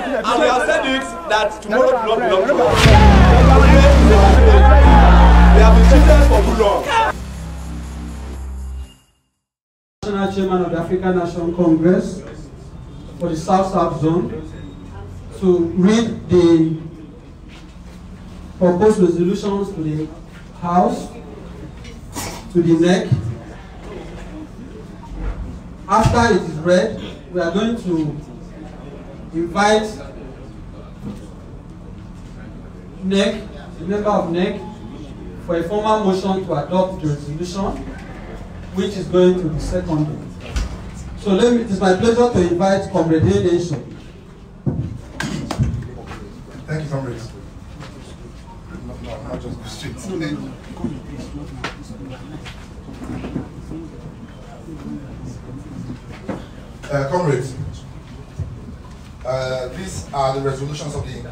And we have said it that tomorrow will not belong to us. We have been treated for too long. National Chairman of the African National Congress for the South-South Zone to read the proposed resolutions to the House, to the NEC. After it is read, we are going to invite NEC, the member of NEC, for a formal motion to adopt the resolution, which is going to be seconded. So it is my pleasure to invite Comrade Nation. Thank you, comrades. No, not just go straight. Comrades, these are the resolutions of the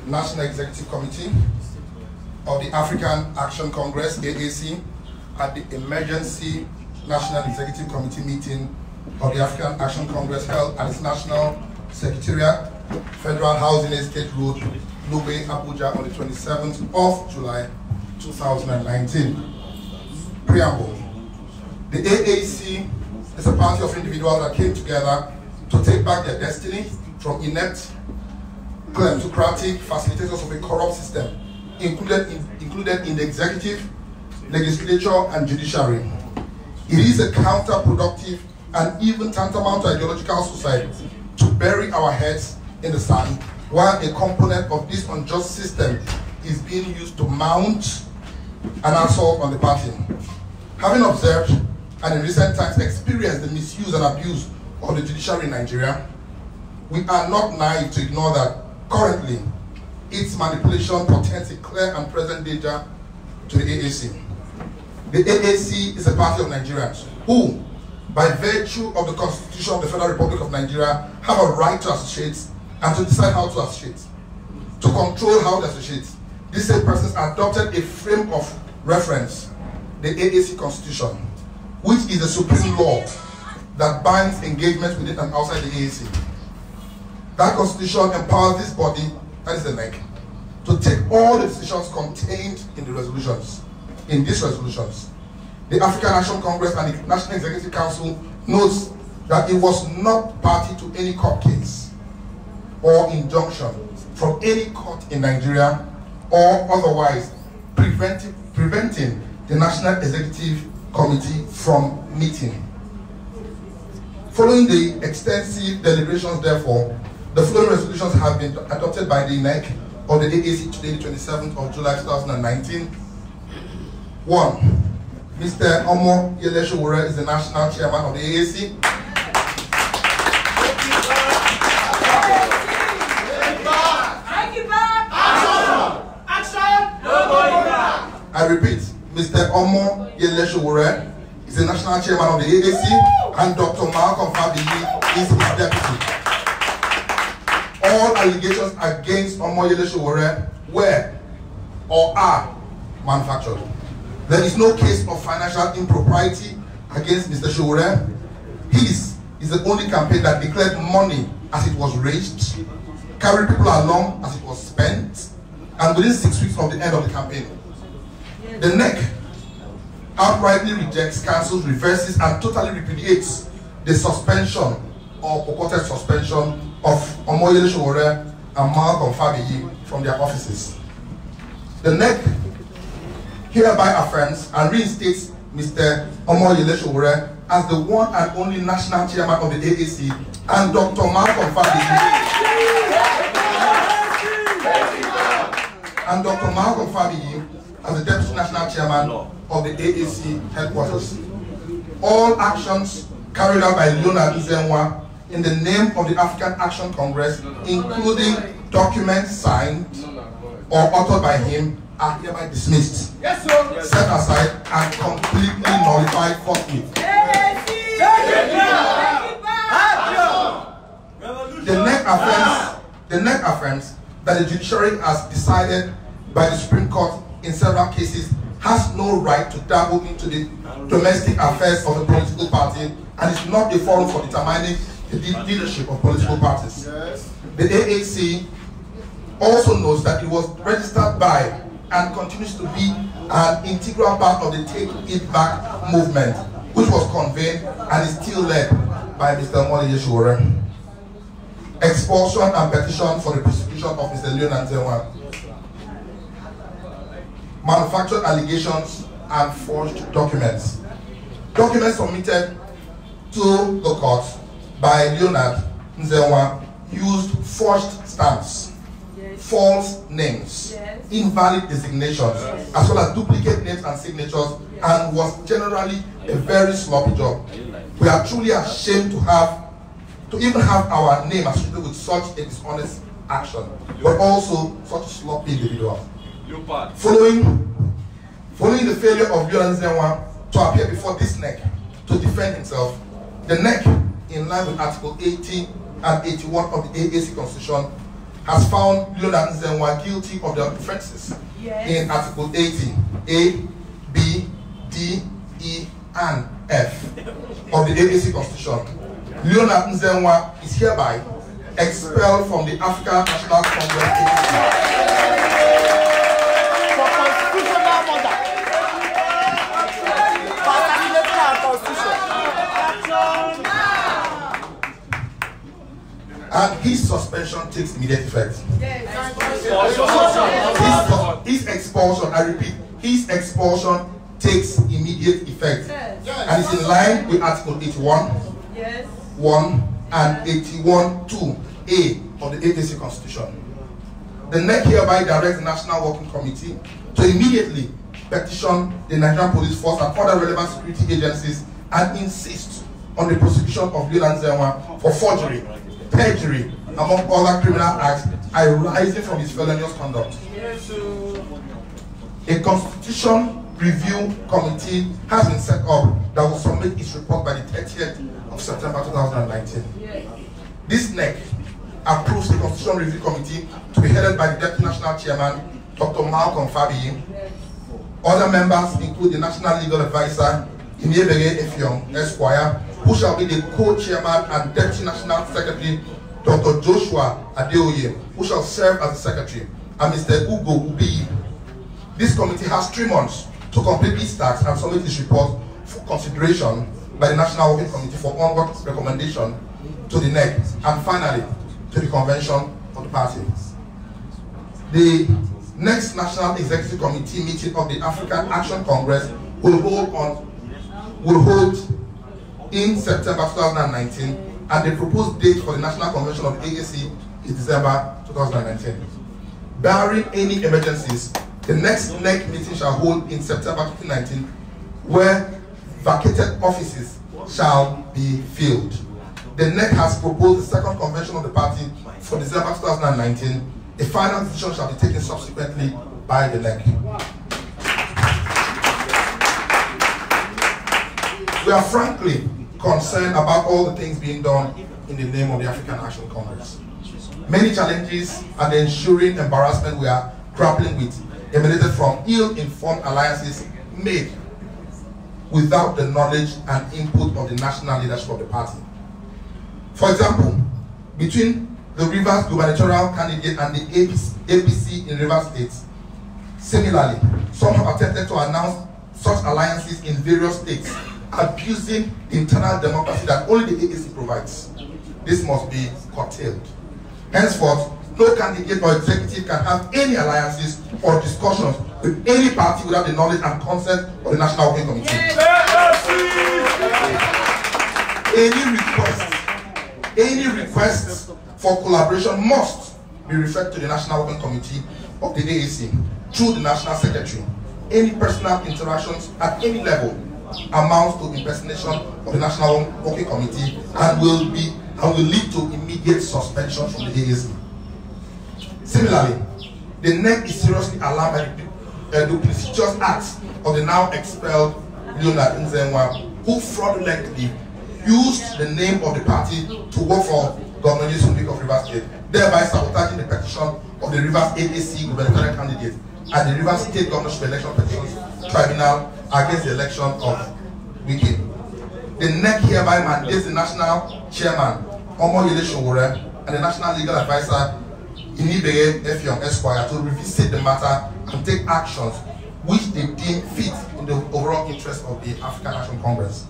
National Executive Committee of the African Action Congress, AAC, at the Emergency National Executive Committee meeting of the African Action Congress held at its National Secretariat, Federal Housing Estate Road, Lugbe, Abuja, on the 27th of July, 2019. Preamble. The AAC is a party of individuals that came together to take back their destiny from inept, kleptocratic facilitators of a corrupt system, included in the executive, legislature, and judiciary. It is a counterproductive and even tantamount to ideological suicide to bury our heads in the sand while a component of this unjust system is being used to mount an assault on the party. Having observed and in recent times experienced the misuse and abuse of the judiciary in Nigeria, we are not naive to ignore that currently its manipulation portends a clear and present danger to the AAC. The AAC is a party of Nigerians who, by virtue of the Constitution of the Federal Republic of Nigeria, have a right to associate and to decide how to associate, to control how to associate. These same persons adopted a frame of reference, the AAC Constitution, which is the supreme law that binds engagements within and outside the AAC. That Constitution empowers this body, that is the NEC, to take all the decisions contained in the resolutions. In these resolutions, the African National Congress and the National Executive Council notes that it was not party to any court case or injunction from any court in Nigeria or otherwise preventing the National Executive Committee from meeting. Following the extensive deliberations, therefore, the following resolutions have been adopted by the NEC of the AAC today, the 27th of July 2019. 1. Mr. Sowore is the National Chairman of the AAC. I repeat, Mr. Sowore is the National Chairman of the AAC, and Dr. Malcolm Fabiyi is his deputy. All allegations against Sowore were or are manufactured. There is no case of financial impropriety against Mr. Sowore. His is the only campaign that declared money as it was raised, carried people along as it was spent, and within 6 weeks of the end of the campaign. The NEC outrightly rejects, cancels, reverses, and totally repudiates the suspension or purported suspension of Sowore and Malcolm Fabiyi from their offices. The NEC hereby affirms and reinstates Mr. Sowore as the one and only national chairman of the AAC, and Dr. Malcolm Fabiyi as the deputy national chairman of the AAC headquarters. All actions carried out by Leonard Nzenwa in the name of the African Action Congress, including documents signed or authored by him, are hereby dismissed, set aside, and completely nullified forthwith. The NEC affirms that the judiciary, as decided by the Supreme Court in several cases, has no right to dabble into the domestic affairs of a political party and is not a forum for determining the leadership of political parties. The AAC also knows that it was registered by and continues to be an integral part of the Take It Back movement, which was convened and is still led by Mr. Sowore. Expulsion and petition for the prosecution of Mr. Leonard Nzenwa. Manufactured allegations and forged documents. Documents submitted to the court by Leonard Nzenwa used forged stamps, false names, invalid designations, as well as duplicate names and signatures, and was generally a very sloppy job. We are truly ashamed to even have our name associated with such a dishonest action, but also such a sloppy individual. Following the failure of Leonard Nzenwa to appear before this NEC to defend himself, the NEC, in line with Article 80 and 81 of the AAC Constitution, has found Leonard Nzenwa guilty of the offences in Article 80, A, B, D, E, and F of the AAC Constitution. Leonard Nzenwa is hereby expelled from the African National Congress. For constitutional murder. And his suspension takes immediate effect. His expulsion, I repeat, his expulsion takes immediate effect. And is in line with Article 81, 1 and 81(2)(a) of the AAC Constitution. The NEC hereby directs the National Working Committee to immediately petition the Nigerian Police Force and other relevant security agencies and insist on the prosecution of Leonard Nzenwa for forgery, perjury, among other criminal acts arising from his felonious conduct. A Constitution Review Committee has been set up that will submit its report by the 30th of September 2019. This NEC approves the Constitution Review Committee to be headed by the Deputy National Chairman, Dr. Malcolm Fabiyi. Other members include the National Legal Advisor, Iniebehe Esquire, who shall be the co-chairman, and Deputy National Secretary, Dr. Joshua Adeoye, who shall serve as the secretary, and Mr. Ugo Ubi. This committee has 3 months to complete its tasks and submit its report for consideration by the National Working Committee for onward recommendation to the NEC, and finally to the convention of the party. The next National Executive Committee meeting of the African Action Congress will hold in September 2019, and the proposed date for the National Convention of the AAC is December 2019. Barring any emergencies, the next NEC meeting shall hold in September 2019, where vacated offices shall be filled. The NEC has proposed the second convention of the party for December 2019. A final decision shall be taken subsequently by the NEC. We are frankly concerned about all the things being done in the name of the African Action Congress. Many challenges and the ensuing embarrassment we are grappling with emanated from ill-informed alliances made without the knowledge and input of the national leadership of the party. For example, between the Rivers gubernatorial candidate and the APC in Rivers State, similarly, some have attempted to announce such alliances in various states, abusing the internal democracy that only the AAC provides. This must be curtailed. Henceforth, no candidate or executive can have any alliances or discussions with any party without the knowledge and consent of the National Working Committee. Any requests for collaboration must be referred to the National Working Committee of the AAC through the National Secretary. Any personal interactions at any level amounts to impersonation of the National Working Committee and will lead to immediate suspension from the AAC. Similarly, the NEC is seriously alarmed by the duplicitous acts of the now expelled Leonard Nzenwa, who fraudulently used the name of the party to work for Governor Lugbe of Rivers State, thereby sabotaging the petition of the Rivers AAC gubernatorial candidate and the Rivers State Governorship Election Petitions Tribunal against the election of Wike. The NEC hereby mandates the National Chairman, Sowore, and the National Legal Advisor, Iniebehe Esquire, to revisit the matter and take actions which they deem fit in the overall interest of the African National Congress.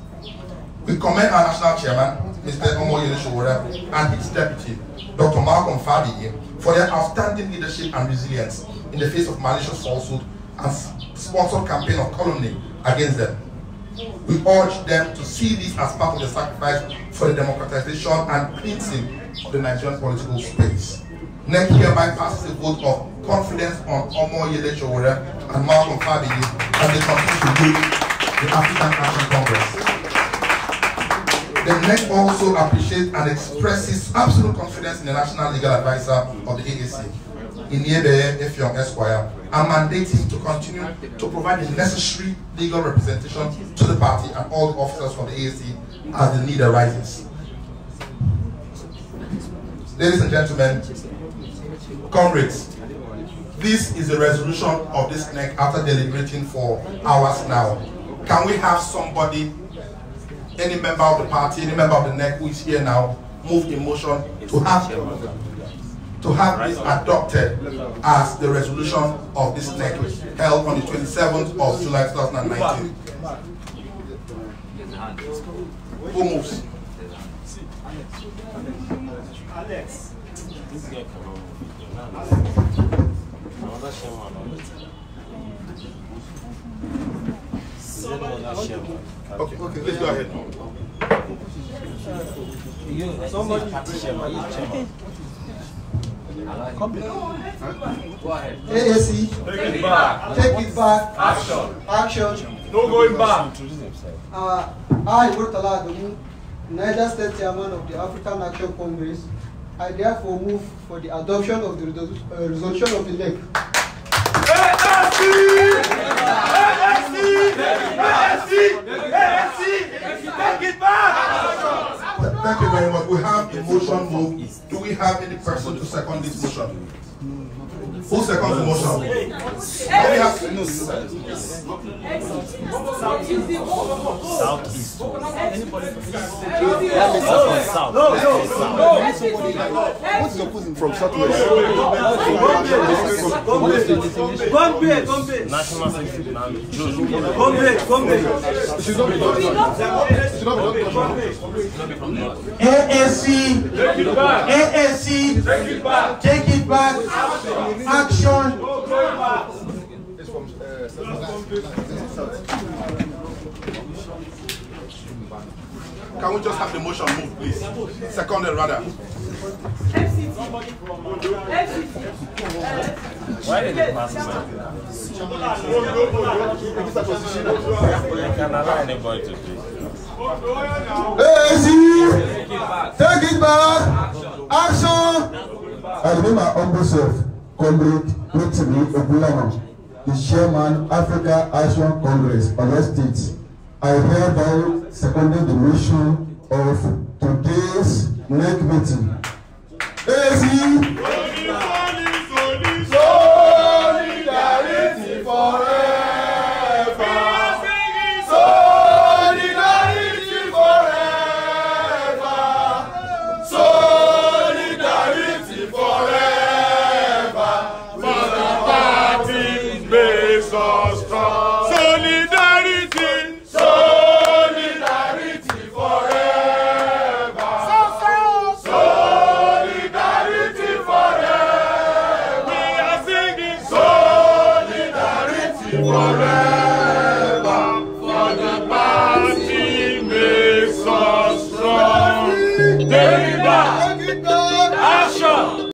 We commend our national chairman, Mr. Sowore, and his deputy, Dr. Malcolm Fabiye, for their outstanding leadership and resilience in the face of malicious falsehood and sponsored campaign of calumny against them. We urge them to see this as part of the sacrifice for the democratization and cleansing of the Nigerian political space. NEC hereby passes a vote of confidence on Sowore and Malcolm Fabiye as they continue to lead the African National Congress. The NEC also appreciates and expresses absolute confidence in the National Legal Advisor of the AAC, Iniebehe Esquire, and mandates him to continue to provide the necessary legal representation to the party and all the officers from the AAC as the need arises. Ladies and gentlemen, comrades, this is the resolution of this NEC after deliberating for hours now. Can we have somebody, any member of the party, any member of the NEC who is here now, move a motion to have this adopted as the resolution of this NEC held on the 27th of July 2019? Who moves? Alex. Okay, please go ahead. AAC, Take it back. take it back. Action. Action. No going back. I, Murtala Adamu, Niger State Chairman of the African Action Congress, I therefore move for the adoption of the resolution of the NEC. AAC! Take it back! Thank you very much. We have a motion moved. Do we have any person to second this motion? Who seconds the motion? Southeast. What's the opposing from Southwest? Gombe. National Secretary. Gombe. AAC, take it back. Action. It's from Can we just have the motion moved, please? Seconded, rather. Why did it pass? I can allow anybody to do. Take it back. Action. I remember my humble self, Comrade Abuja, the Chairman, Africa Action Congress, Oyo State. I hereby seconded the mission of today's NEC meeting.